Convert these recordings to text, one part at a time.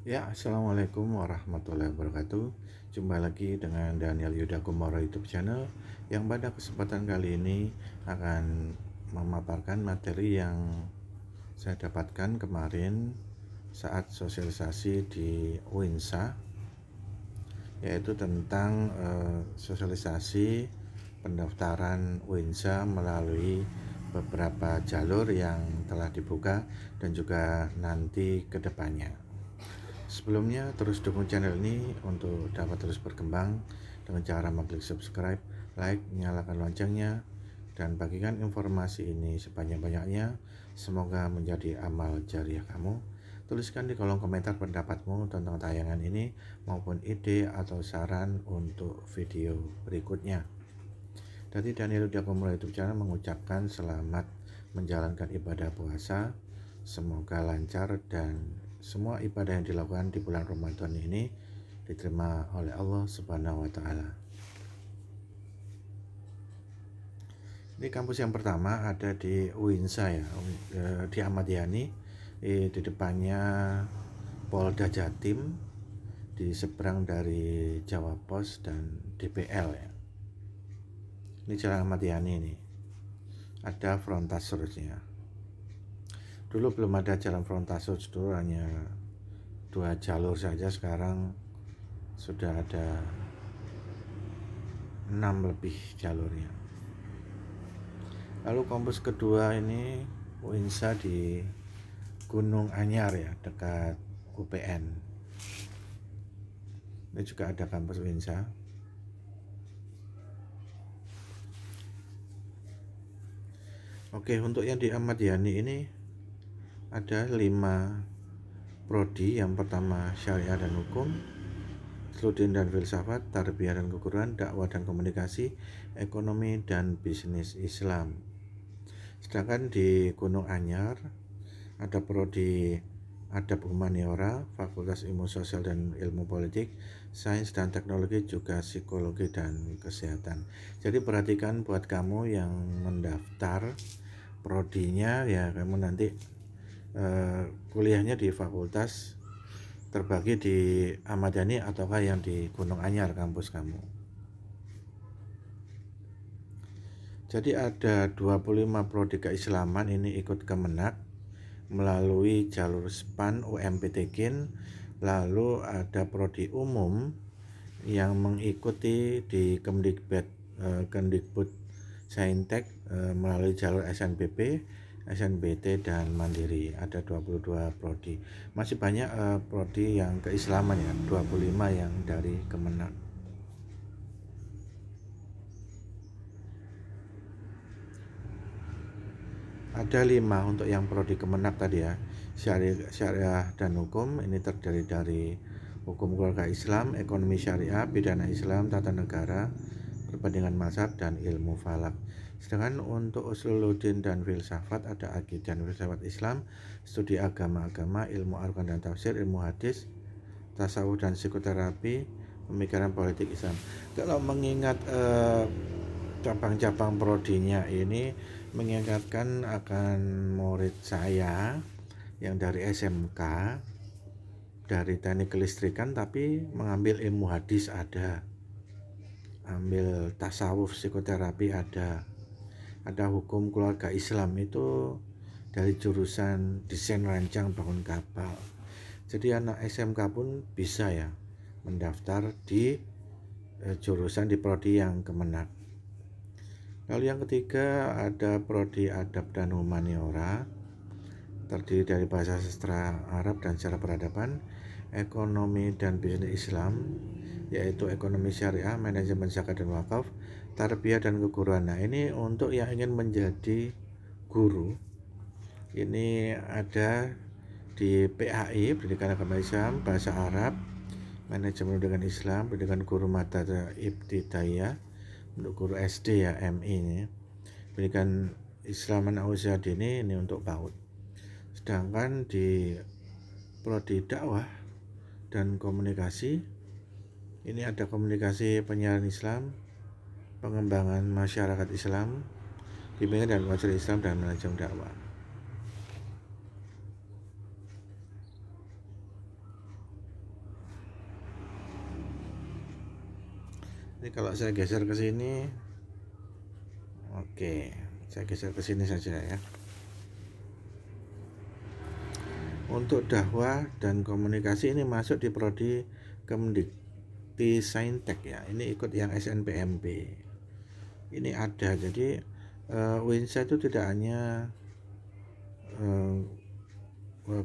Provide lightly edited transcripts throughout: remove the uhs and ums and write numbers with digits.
Ya, assalamualaikum warahmatullahi wabarakatuh. Jumpa lagi dengan Daniel Yuda Kumoro YouTube channel yang pada kesempatan kali ini akan memaparkan materi yang saya dapatkan kemarin saat sosialisasi di UINSA, yaitu tentang sosialisasi pendaftaran UINSA melalui beberapa jalur yang telah dibuka dan juga nanti ke depannya. Sebelumnya, terus dukung channel ini untuk dapat terus berkembang dengan cara mengklik subscribe, like, nyalakan loncengnya, dan bagikan informasi ini sebanyak-banyaknya. Semoga menjadi amal jariah kamu. Tuliskan di kolom komentar pendapatmu tentang tayangan ini maupun ide atau saran untuk video berikutnya. Dari Daniel Diakomolo YouTube channel mengucapkan selamat menjalankan ibadah puasa. Semoga lancar dan semua ibadah yang dilakukan di bulan Ramadan ini diterima oleh Allah Subhanahu wa Ta'ala. Ini kampus yang pertama ada di UINSA ya, di Ahmad Yani, di depannya Polda Jatim, di seberang dari Jawa Pos dan DPL ya. Ini Jalan Ahmad Yani ini, ada frontas seterusnya. Dulu belum ada jalan frontasus, dulu hanya 2 jalur saja, sekarang sudah ada 6 lebih jalurnya. Lalu kampus kedua ini UINSA di Gunung Anyar ya, dekat UPN. Ini juga ada kampus UINSA. Oke, untuk yang di Ahmad Yani ini ada 5 prodi. Yang pertama syariah dan hukum, Sludin dan filsafat, tarbiyah dan keguruan, dakwah dan komunikasi, ekonomi dan bisnis Islam. Sedangkan di Gunung Anyar ada prodi adab humaniora, fakultas ilmu sosial dan ilmu politik, sains dan teknologi, juga psikologi dan kesehatan. Jadi perhatikan buat kamu yang mendaftar prodinya ya, kamu nanti kuliahnya di fakultas terbagi di Ahmad Yani ataukah yang di Gunung Anyar kampus kamu. Jadi ada 25 prodi keislaman ini ikut Kemenak melalui jalur SPAN UMPTKIN. Lalu ada prodi umum yang mengikuti di Kemdikbud Saintek melalui jalur SNBP, SNBT dan Mandiri. Ada 22 prodi. Masih banyak prodi yang keislaman ya, 25 yang dari Kemenak. Ada 5 untuk yang prodi Kemenak tadi ya. Syariah dan hukum ini terdiri dari hukum keluarga Islam, ekonomi syariah, pidana Islam, tata negara, perbandingan mazhab, dan ilmu falak. Sedangkan untuk usuluddin dan filsafat ada akidah dan filsafat Islam, studi agama-agama, ilmu arkan dan tafsir, ilmu hadis, tasawuf dan psikoterapi, pemikiran politik Islam. Kalau mengingat cabang-cabang prodinya ini, mengingatkan akan murid saya yang dari SMK, dari teknik kelistrikan tapi mengambil ilmu hadis ada, ambil tasawuf psikoterapi ada hukum keluarga Islam itu dari jurusan desain rancang bangun kapal. Jadi anak SMK pun bisa ya mendaftar di jurusan di prodi yang Kemenak. Lalu yang ketiga ada prodi adab dan humaniora, terdiri dari bahasa sastra Arab dan sejarah peradaban, ekonomi dan bisnis Islam, yaitu ekonomi syariah, manajemen zakat dan wakaf, tarbiyah dan keguruan. Nah, ini untuk yang ingin menjadi guru, ini ada di PAI, Pendidikan Agama Islam, Bahasa Arab, Manajemen Pendidikan Islam, Pendidikan Guru Madara Ibtidaiyah, untuk guru SD ya, MI ini. Pendidikan Islam Usia Dini ini untuk PAUD. Sedangkan di prodi dakwah dan komunikasi ini ada komunikasi penyiaran Islam, pengembangan masyarakat Islam, bimbingan dan pengajaran Islam, dan manajemen dakwah. Ini kalau saya geser ke sini, oke, saya geser ke sini saja ya. Untuk dakwah dan komunikasi ini masuk di prodi Kemdikti Saintek ya. Ini ikut yang SNPMB. Ini ada, jadi UINSA itu tidak hanya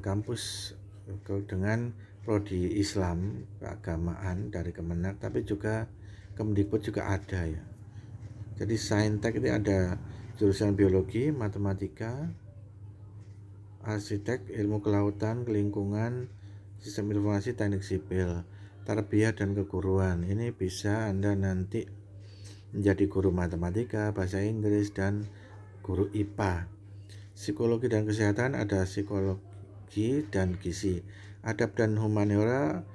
kampus dengan prodi Islam keagamaan dari Kemenak, tapi juga Kemdikbud juga ada ya. Jadi Saintek ini ada jurusan biologi, matematika, arsitek, ilmu kelautan, lingkungan, sistem informasi, teknik sipil, tarbiyah dan keguruan. Ini bisa Anda nanti menjadi guru matematika, bahasa Inggris, dan guru IPA. Psikologi dan kesehatan ada psikologi dan gizi. Adab dan humaniora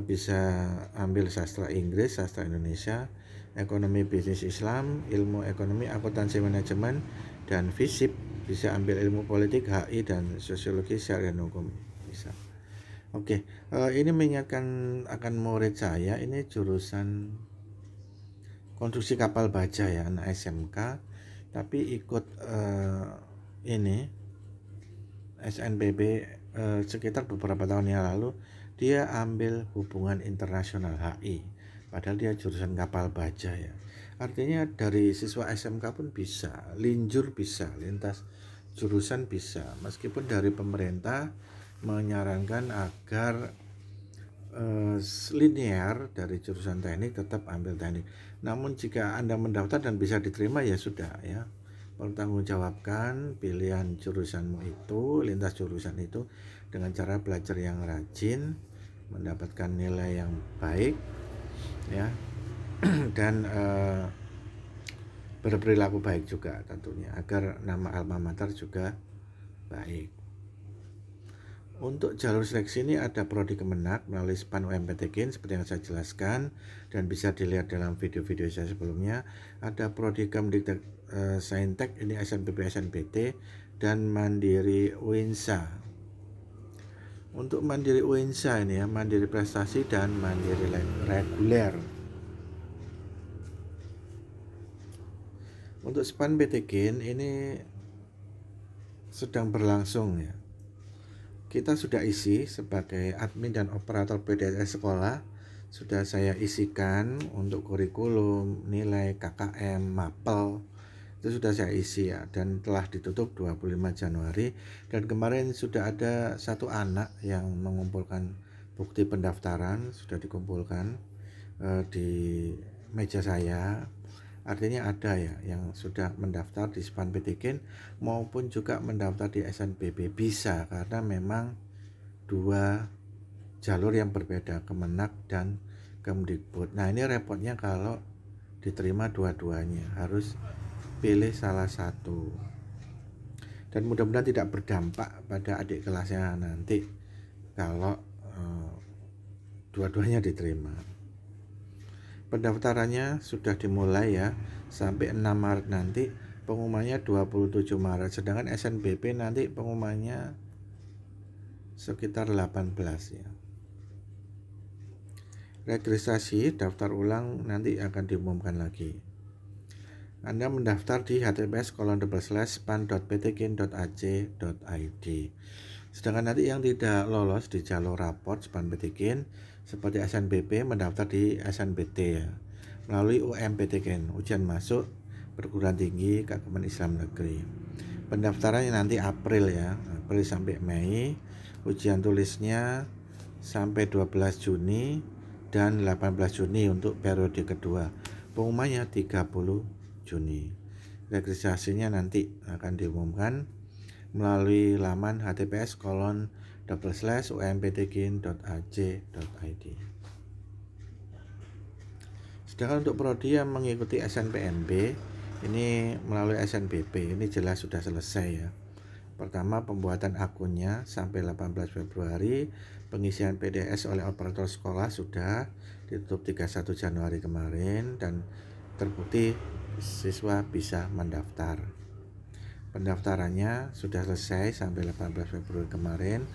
bisa ambil sastra Inggris, sastra Indonesia, ekonomi bisnis Islam, ilmu ekonomi, akuntansi manajemen, dan FISIP. Bisa ambil ilmu politik, HI, dan sosiologi syariah dan hukum. Bisa. Oke, ini mengingatkan akan murid saya, ini jurusan konstruksi kapal baja ya, anak SMK, tapi ikut ini SNBB sekitar beberapa tahun yang lalu. Dia ambil hubungan internasional HI, padahal dia jurusan kapal baja ya. Artinya dari siswa SMK pun bisa, linjur bisa, lintas jurusan bisa, meskipun dari pemerintah menyarankan agar linear dari jurusan teknik tetap ambil teknik. Namun jika Anda mendaftar dan bisa diterima ya sudah ya, pertanggungjawabkan pilihan jurusanmu itu, lintas jurusan itu dengan cara belajar yang rajin, mendapatkan nilai yang baik ya, dan berperilaku baik juga tentunya, agar nama alma mater juga baik. Untuk jalur seleksi ini ada prodi Kemenak melalui SPAN UMPTKIN seperti yang saya jelaskan dan bisa dilihat dalam video-video saya sebelumnya. Ada prodi Kemdikti Saintek, ini SNPB SNBT, dan Mandiri UINSA. Untuk Mandiri UINSA ini ya, Mandiri Prestasi dan Mandiri Reguler. Untuk SPAN PTKIN ini sedang berlangsung ya. Kita sudah isi sebagai admin dan operator PDSS sekolah, sudah saya isikan untuk kurikulum, nilai, KKM, mapel, itu sudah saya isi ya, dan telah ditutup 25 Januari. Dan kemarin sudah ada satu anak yang mengumpulkan bukti pendaftaran, sudah dikumpulkan di meja saya. Artinya ada ya yang sudah mendaftar di SPAN PTKIN maupun juga mendaftar di SNBB, bisa, karena memang dua jalur yang berbeda, Kemenak dan Kemdikbud. Nah ini repotnya kalau diterima dua-duanya, harus pilih salah satu, dan mudah-mudahan tidak berdampak pada adik kelasnya nanti kalau dua-duanya diterima. Pendaftarannya sudah dimulai ya, sampai 6 Maret nanti, pengumumannya 27 Maret, sedangkan SNBP nanti pengumumannya sekitar 18 ya. Registrasi daftar ulang nanti akan diumumkan lagi. Anda mendaftar di https://span.ptkin.ac.id. Sedangkan nanti yang tidak lolos di jalur raport SPAN PTKIN seperti SNBP mendaftar di SNBT ya, melalui UMPTKIN, ujian masuk perguruan tinggi keagamaan Islam negeri. Pendaftarannya nanti April ya, April sampai Mei. Ujian tulisnya sampai 12 Juni dan 18 Juni untuk periode kedua. Pengumumannya 30 Juni. Registrasinya nanti akan diumumkan melalui laman https://umptkin.ac.id. Sedangkan untuk prodi yang mengikuti SNPMB ini melalui SNBP, ini jelas sudah selesai ya. Pertama, pembuatan akunnya sampai 18 Februari, pengisian PDS oleh operator sekolah sudah ditutup 31 Januari kemarin, dan terbukti siswa bisa mendaftar. Pendaftarannya sudah selesai sampai 18 Februari kemarin,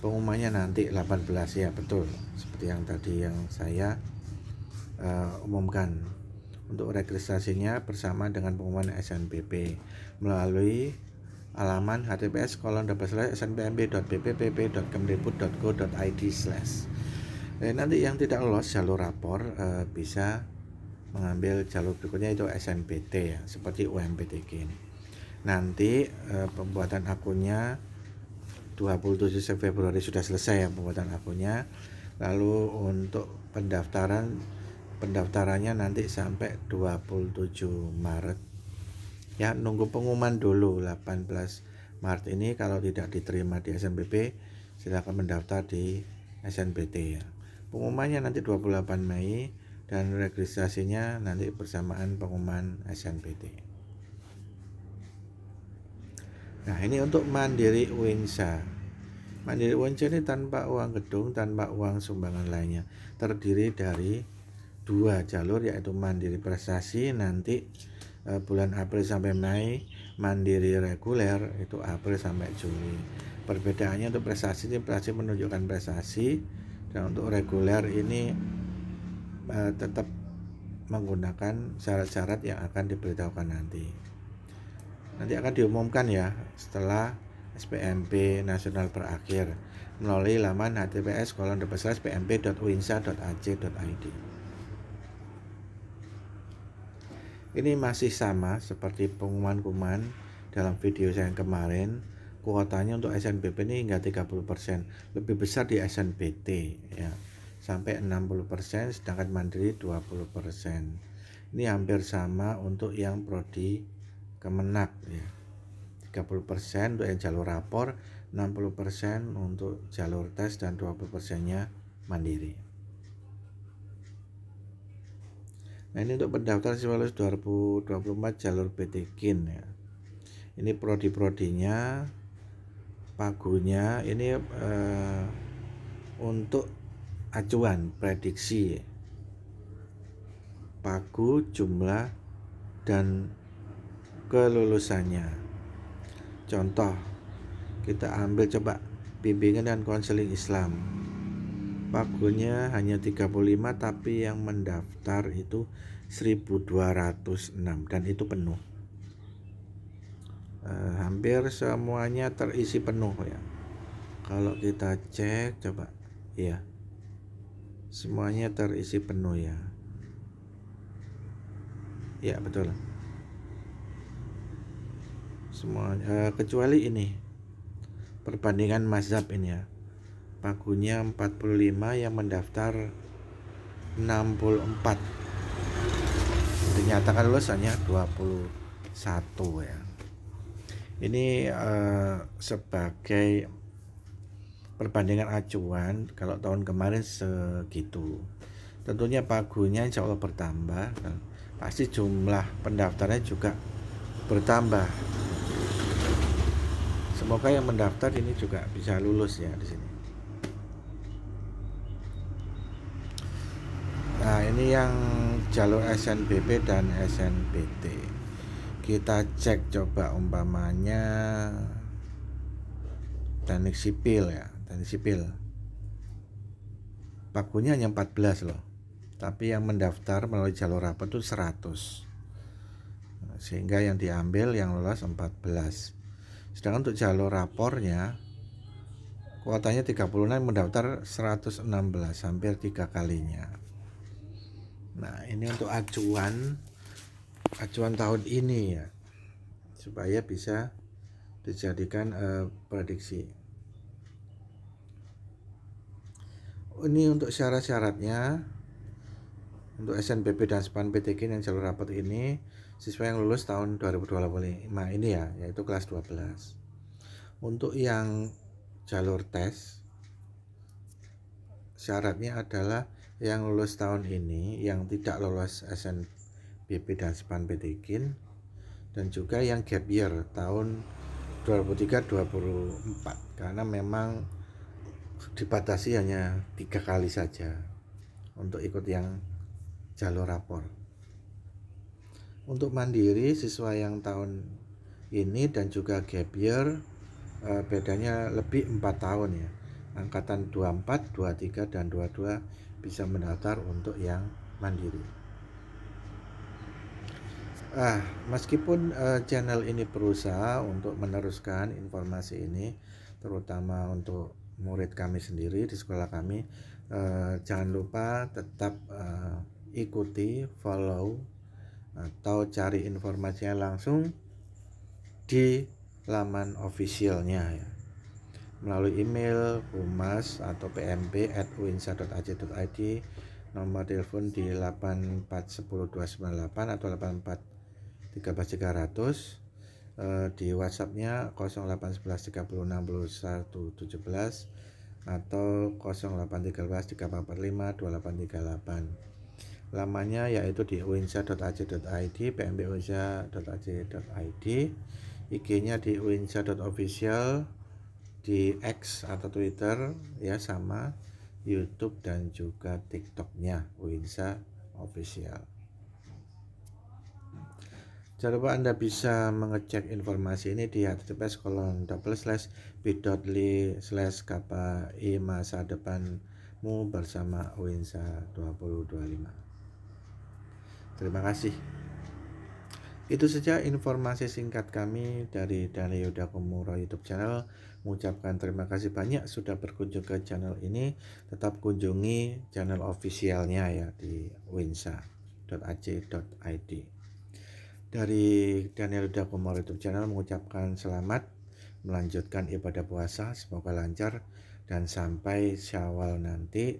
pengumumannya nanti 18 ya, betul seperti yang tadi yang saya umumkan. untuk registrasinya bersama dengan pengumuman SNBP melalui alaman https://snpmb.bppp.kemdikbud.go.id/. Nanti yang tidak lolos jalur rapor bisa mengambil jalur berikutnya, itu SNBT ya, seperti UMPTK ini. Nanti pembuatan akunnya 27 Februari sudah selesai ya pembuatan akunnya. Lalu untuk pendaftarannya nanti sampai 27 Maret ya, nunggu pengumuman dulu 18 Maret ini. Kalau tidak diterima di SNBP silakan mendaftar di SNBT ya. Pengumumannya nanti 28 Mei dan registrasinya nanti bersamaan pengumuman SNBT. Nah, ini untuk Mandiri Uinsa. Mandiri Uinsa ini tanpa uang gedung, tanpa uang sumbangan lainnya, terdiri dari 2 jalur, yaitu Mandiri Prestasi nanti bulan April sampai Mei, Mandiri Reguler itu April sampai Juli. Perbedaannya untuk prestasi ini prestasi menunjukkan prestasi, dan untuk reguler ini tetap menggunakan syarat-syarat yang akan diberitahukan nanti. Nanti akan diumumkan ya setelah SPMB nasional berakhir melalui laman https://pmb.uinsa.ac.id. Ini masih sama seperti pengumuman dalam video saya yang kemarin. Kuotanya untuk SNBP ini hingga 30%, lebih besar di SNBT ya, sampai 60%, sedangkan Mandiri 20%. Ini hampir sama untuk yang prodi Kemenak ya, 30% untuk yang jalur rapor, 60% untuk jalur tes, dan 20%-nya Mandiri. Nah, ini untuk pendaftaran siswa lulus 2024 jalur BTKIN ya. Ini prodi-prodinya, pagunya ini untuk acuan prediksi pagu, jumlah, dan kelulusannya. Contoh, kita ambil coba bimbingan dan konseling Islam. Pagunya hanya 35, tapi yang mendaftar itu 1206, dan itu penuh. Hampir semuanya terisi penuh ya. Kalau kita cek coba ya, semuanya terisi penuh ya. Ya betul. Semuanya kecuali ini perbandingan mazhab ini ya. Pagunya 45, yang mendaftar 64. Dinyatakan lulus hanya 21 ya. Ini sebagai perbandingan acuan, kalau tahun kemarin segitu. Tentunya pagunya insya Allah bertambah, dan pasti jumlah pendaftarnya juga bertambah. Semoga yang mendaftar ini juga bisa lulus ya di sini. Nah, ini yang jalur SNBP dan SNBT. Kita cek coba umpamanya teknik sipil ya, teknik sipil. Pagunya hanya 14 loh. Tapi yang mendaftar melalui jalur rapor itu 100. Sehingga yang diambil yang lolos 14. Sedangkan untuk jalur rapornya kuotanya 36, mendaftar 116, hampir 3 kalinya. Nah, ini untuk acuan tahun ini ya, supaya bisa dijadikan prediksi. Ini untuk syarat-syaratnya. Untuk SNBP dan SPAN PTK yang jalur rapor ini, siswa yang lulus tahun 2025 ini ya, yaitu kelas 12. Untuk yang jalur tes, syaratnya adalah yang lulus tahun ini, yang tidak lolos SNBP dan SPAN PTK, dan juga yang gap year tahun 23-24, karena memang dibatasi hanya 3 kali saja untuk ikut yang jalur rapor. Untuk Mandiri, siswa yang tahun ini dan juga gap year bedanya lebih 4 tahun ya. Angkatan 24, 23, dan 22 bisa mendaftar untuk yang Mandiri. Meskipun channel ini berusaha untuk meneruskan informasi ini, terutama untuk murid kami sendiri di sekolah kami, jangan lupa tetap ikuti, follow, atau cari informasinya langsung di laman officialnya ya, melalui email humas atau pmb@uinsa.ac.id, nomor telepon di 8410 298 atau 84 13300, di WhatsAppnya 0811 30 61 17 atau 0813 345 2838. Lamanya yaitu di uinsa.ac.id, pmbuinsa.ac.id, IG-nya di uinsa.official, di X atau Twitter ya sama, YouTube dan juga TikToknya Uinsa Official. Jangan lupa Anda bisa mengecek informasi ini di https://bit.ly/kpi masa depanmu bersama Uinsa 2025. Terima kasih. Itu saja informasi singkat kami dari Daniel Yuda Komuro YouTube channel. Mengucapkan terima kasih banyak sudah berkunjung ke channel ini. Tetap kunjungi channel officialnya ya di uinsa.ac.id. Dari Daniel Yuda Komuro YouTube channel mengucapkan selamat melanjutkan ibadah puasa, semoga lancar dan sampai Syawal nanti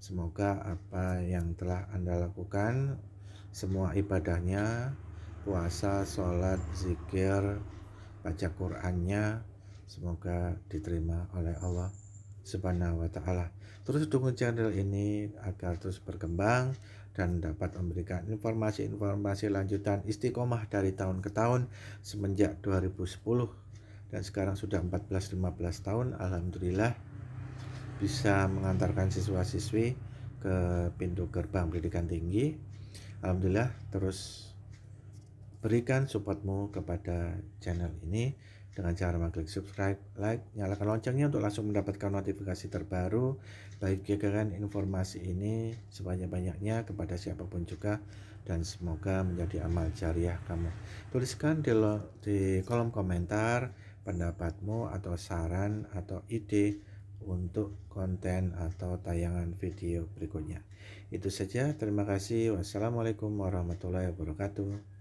semoga apa yang telah Anda lakukan, semua ibadahnya, puasa, sholat, zikir, baca Qur'annya, semoga diterima oleh Allah Subhanahu wa ta'ala. Terus dukung channel ini agar terus berkembang dan dapat memberikan informasi-informasi lanjutan istiqomah dari tahun ke tahun semenjak 2010 dan sekarang sudah 14-15 tahun. Alhamdulillah bisa mengantarkan siswa-siswi ke pintu gerbang pendidikan tinggi. Alhamdulillah, terus berikan supportmu kepada channel ini dengan cara mengklik subscribe, like, nyalakan loncengnya untuk langsung mendapatkan notifikasi terbaru. Bagikan informasi ini sebanyak-banyaknya kepada siapapun juga dan semoga menjadi amal jariah kamu. Tuliskan di kolom komentar pendapatmu atau saran atau ide untuk konten atau tayangan video berikutnya. Itu saja, terima kasih. Wassalamualaikum warahmatullahi wabarakatuh.